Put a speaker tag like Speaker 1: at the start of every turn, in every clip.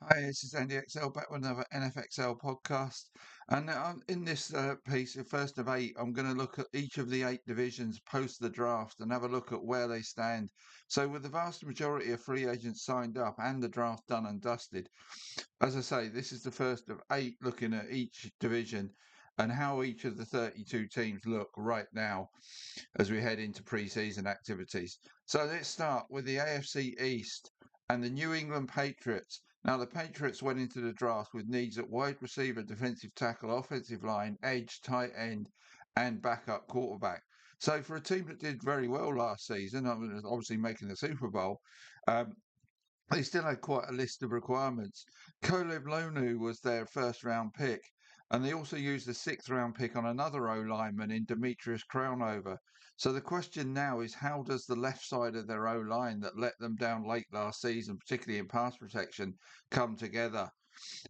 Speaker 1: Hi, this is Andy XL back with another NFXL podcast. And in this piece, the first of eight, I'm going to look at each of the eight divisions post the draft and have a look at where they stand. So, with the vast majority of free agents signed up and the draft done and dusted, as I say, this is the first of eight looking at each division and how each of the 32 teams look right now as we head into pre-season activities. So let's start with the AFC East and the New England Patriots. Now, the Patriots went into the draft with needs at wide receiver, defensive tackle, offensive line, edge, tight end, and backup quarterback. So, for a team that did very well last season, I mean, obviously making the Super Bowl, um, they still had quite a list of requirements. Koleb Lonu was their first round pick, and they also used a sixth round pick on another O lineman in Demetrius Crownover. So the question now is how does the left side of their O line that let them down late last season, particularly in pass protection, come together?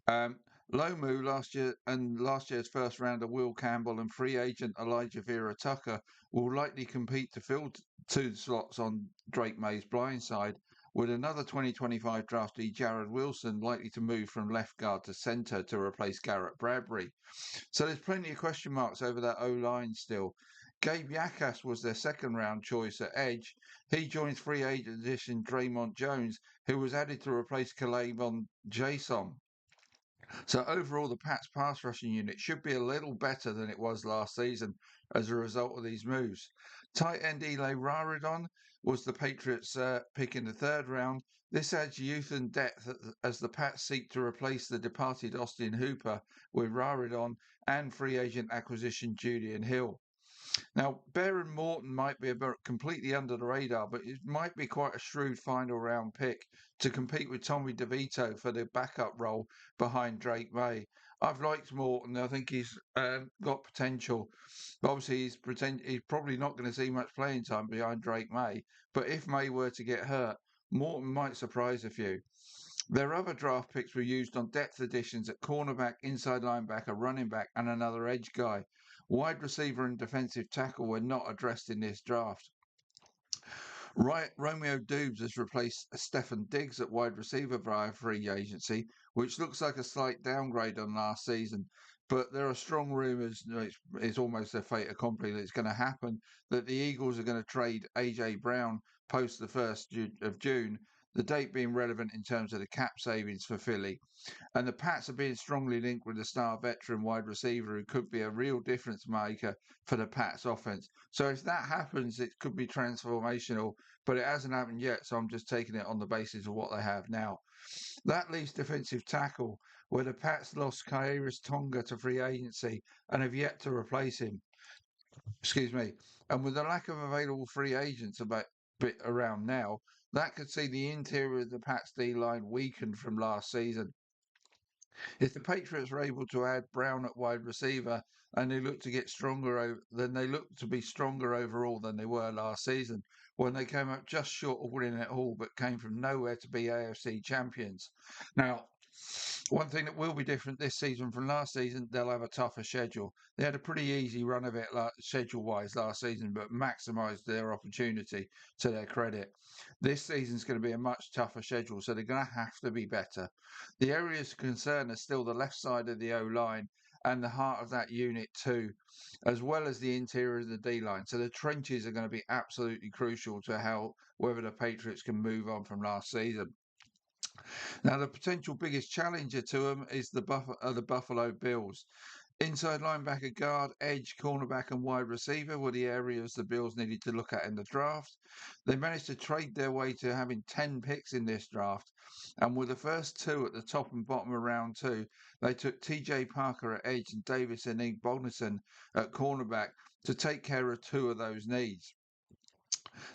Speaker 1: Um, Lomu last year's first rounder Will Campbell and free agent Elijah Vera Tucker will likely compete to fill two slots on Drake May's blind side, with another 2025 draftee Jared Wilson likely to move from left guard to centre to replace Garrett Bradbury. So there's plenty of question marks over that O line still. Gabe Yakas was their second round choice at edge. He joins free agent addition Draymond Jones, who was added to replace Calabon Jason. So overall, the Pats pass rushing unit should be a little better than it was last season as a result of these moves. Tight end Eli Raridon was the Patriots' pick in the third round. This adds youth and depth as the Pats seek to replace the departed Austin Hooper with Raridon and free agent acquisition Julian Hill. Now, Baron Morton might be completely under the radar, but it might be quite a shrewd final round pick to compete with Tommy DeVito for the backup role behind Drake May. I've liked Morton. I think he's got potential. But obviously, he's probably not going to see much playing time behind Drake May. But if May were to get hurt, Morton might surprise a few. Their other draft picks were used on depth additions at cornerback, inside linebacker, running back, and another edge guy. Wide receiver and defensive tackle were not addressed in this draft. Right, Romeo Dubes has replaced Stefan Diggs at wide receiver via free agency, which looks like a slight downgrade on last season. But there are strong rumours, it's almost a fait accompli that it's going to happen, that the Eagles are going to trade A.J. Brown post the 1st of June, the date being relevant in terms of the cap savings for Philly. And the Pats are being strongly linked with a star veteran wide receiver who could be a real difference maker for the Pats offense. So if that happens, it could be transformational, but it hasn't happened yet. So I'm just taking it on the basis of what they have now. That leaves defensive tackle, where the Pats lost Kairis Tonga to free agency and have yet to replace him. Excuse me. And with the lack of available free agents about bit around now, that could see the interior of the Pats D line weakened from last season. If the Patriots are able to add Brown at wide receiver and they look to get stronger, then they look to be stronger overall than they were last season when they came up just short of winning it all, but came from nowhere to be AFC champions. Now, one thing that will be different this season from last season, they'll have a tougher schedule. They had a pretty easy run of it schedule-wise last season, but maximised their opportunity to their credit. This season's going to be a much tougher schedule, so they're going to have to be better. The areas of concern are still the left side of the O line and the heart of that unit too, as well as the interior of the D line. So the trenches are going to be absolutely crucial to how whether the Patriots can move on from last season. Now, the potential biggest challenger to them is the Buffalo Bills. Inside linebacker, guard, edge, cornerback, and wide receiver were the areas the Bills needed to look at in the draft. They managed to trade their way to having 10 picks in this draft. And with the first two at the top and bottom of round two, they took TJ Parker at edge and Davis and Bognerson at cornerback to take care of two of those needs.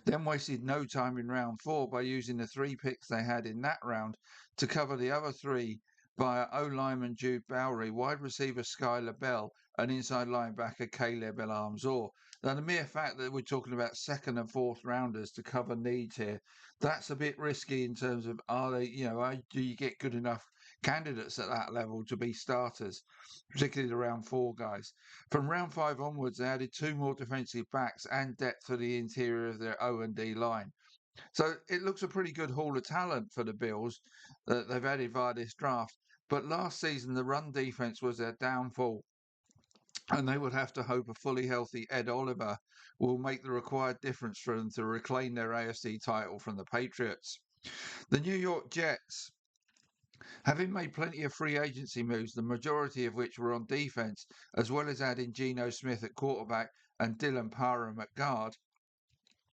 Speaker 1: Then wasted no time in round four by using the three picks they had in that round to cover the other three via O lineman Jude Bowery, wide receiver Skylar Bell, and inside linebacker Caleb Elamzor. Now, the mere fact that we're talking about second and fourth rounders to cover needs here, that's a bit risky in terms of are they, do you get good enough candidates at that level to be starters, particularly the round four guys. From round five onwards, they added two more defensive backs and depth for the interior of their O and D line. So it looks a pretty good haul of talent for the Bills that they've added via this draft. But last season, the run defense was their downfall, and they would have to hope a fully healthy Ed Oliver will make the required difference for them to reclaim their AFC title from the Patriots. The New York Jets, having made plenty of free agency moves, the majority of which were on defense, as well as adding Geno Smith at quarterback and Dylan Parham at guard,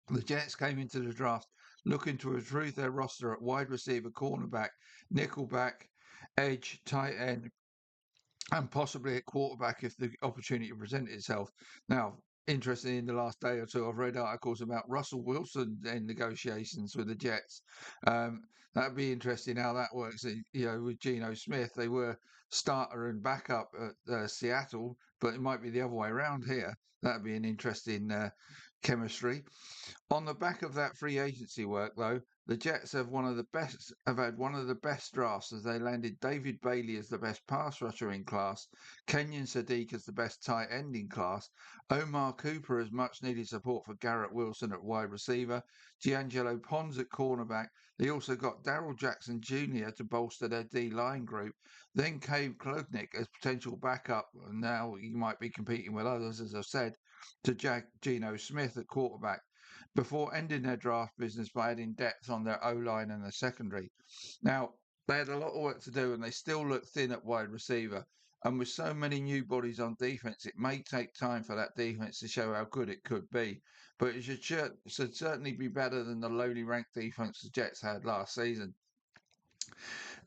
Speaker 1: the Jets came into the draft looking to improve their roster at wide receiver, cornerback, nickelback, edge, tight end, and possibly at quarterback if the opportunity presented itself. Now, interestingly, in the last day or two, I've read articles about Russell Wilson in negotiations with the Jets. Um, that'd be interesting how that works. With Geno Smith, they were starter and backup at Seattle, but it might be the other way around here. That'd be an interesting chemistry. On the back of that free agency work, though, the Jets have had one of the best drafts as they landed David Bailey as the best pass rusher in class, Kenyon Sadiq as the best tight end in class, Omar Cooper as much needed support for Garrett Wilson at wide receiver, D'Angelo Pons at cornerback. They also got Daryl Jackson Jr. to bolster their D line group. Then came Klugnik as potential backup. And now he might be competing with others, as I've said, to Jack Geno Smith at quarterback before ending their draft business by adding depth on their O line and the secondary. Now, they had a lot of work to do and they still look thin at wide receiver. And with so many new bodies on defense, it may take time for that defense to show how good it could be. But it should certainly be better than the lowly ranked defense the Jets had last season.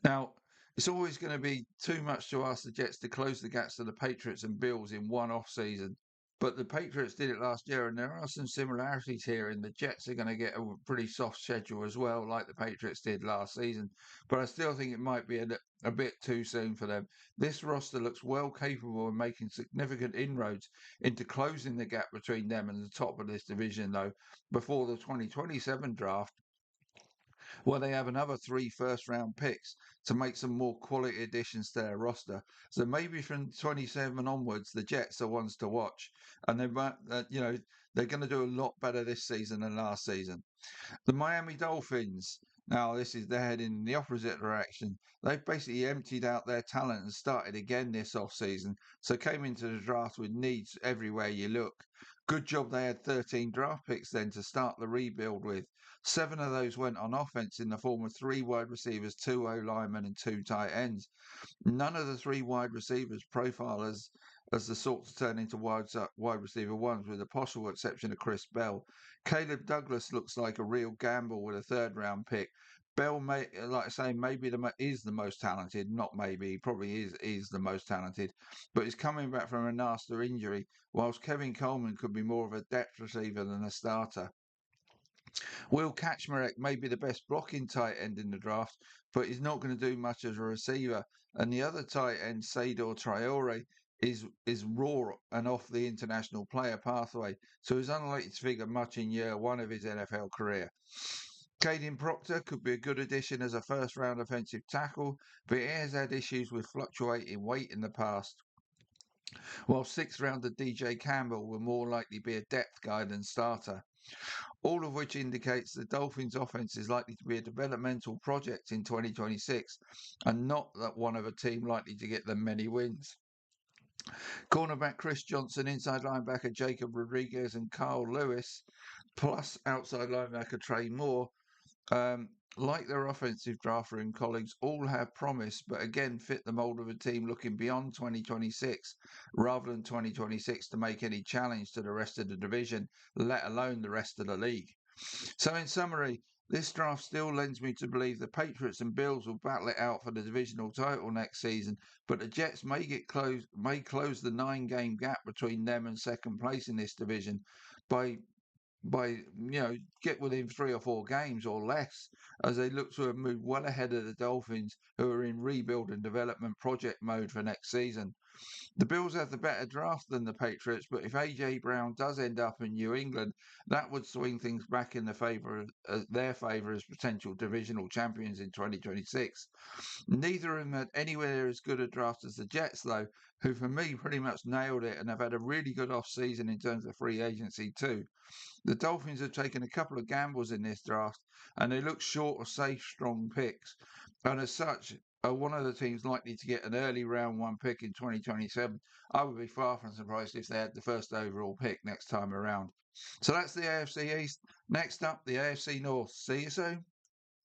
Speaker 1: Now, it's always going to be too much to ask the Jets to close the gaps to the Patriots and Bills in one off season. But the Patriots did it last year, and there are some similarities here. And the Jets are going to get a pretty soft schedule as well, like the Patriots did last season. But I still think it might be a bit too soon for them. This roster looks well capable of making significant inroads into closing the gap between them and the top of this division, though, before the 2027 draft, well, they have another three first-round picks to make some more quality additions to their roster. So maybe from 27 onwards, the Jets are ones to watch, and they might, they're going to do a lot better this season than last season. The Miami Dolphins. Now, they're heading in the opposite direction. They've basically emptied out their talent and started again this off-season, so came into the draft with needs everywhere you look. Good job they had 13 draft picks then to start the rebuild with. Seven of those went on offense in the form of three wide receivers, two O linemen, and two tight ends. None of the three wide receivers profile as the sort to turn into wide receiver ones, with the possible exception of Chris Bell. Caleb Douglas looks like a real gamble with a third round pick. Bell, may, like I say, maybe is the most talented. Not maybe, he probably is the most talented. But he's coming back from a nasty injury, whilst Kevin Coleman could be more of a depth receiver than a starter. Will Kaczmarek may be the best blocking tight end in the draft, but he's not going to do much as a receiver. And the other tight end, Sador Traore, is raw and off the international player pathway, so he's unlikely to figure much in year one of his NFL career. Caden Proctor could be a good addition as a first round offensive tackle, but he has had issues with fluctuating weight in the past. While sixth rounder DJ Campbell will more likely be a depth guy than starter. All of which indicates the Dolphins' offense is likely to be a developmental project in 2026 and not that one of a team likely to get them many wins. Cornerback Chris Johnson, inside linebacker Jacob Rodriguez, and Carl Lewis, plus outside linebacker Trey Moore, like their offensive draft room colleagues, all have promise, but again fit the mold of a team looking beyond 2026 rather than 2026 to make any challenge to the rest of the division, let alone the rest of the league. So, in summary, this draft still lends me to believe the Patriots and Bills will battle it out for the divisional title next season, but the Jets may close the 9-game gap between them and second place in this division by get within 3 or 4 games or less, as they look to have moved well ahead of the Dolphins, who are in rebuild and development project mode for next season. The Bills have the better draft than the Patriots, but if A.J. Brown does end up in New England, that would swing things back in their favour as potential divisional champions in 2026. Neither of them had anywhere as good a draft as the Jets, though, who for me pretty much nailed it and have had a really good off-season in terms of free agency too. The Dolphins have taken a couple of gambles in this draft, and they look short of safe, strong picks. And as such, are one of the teams likely to get an early round one pick in 2027. I would be far from surprised if they had the first overall pick next time around. So that's the AFC East. Next up, the AFC North. See you soon.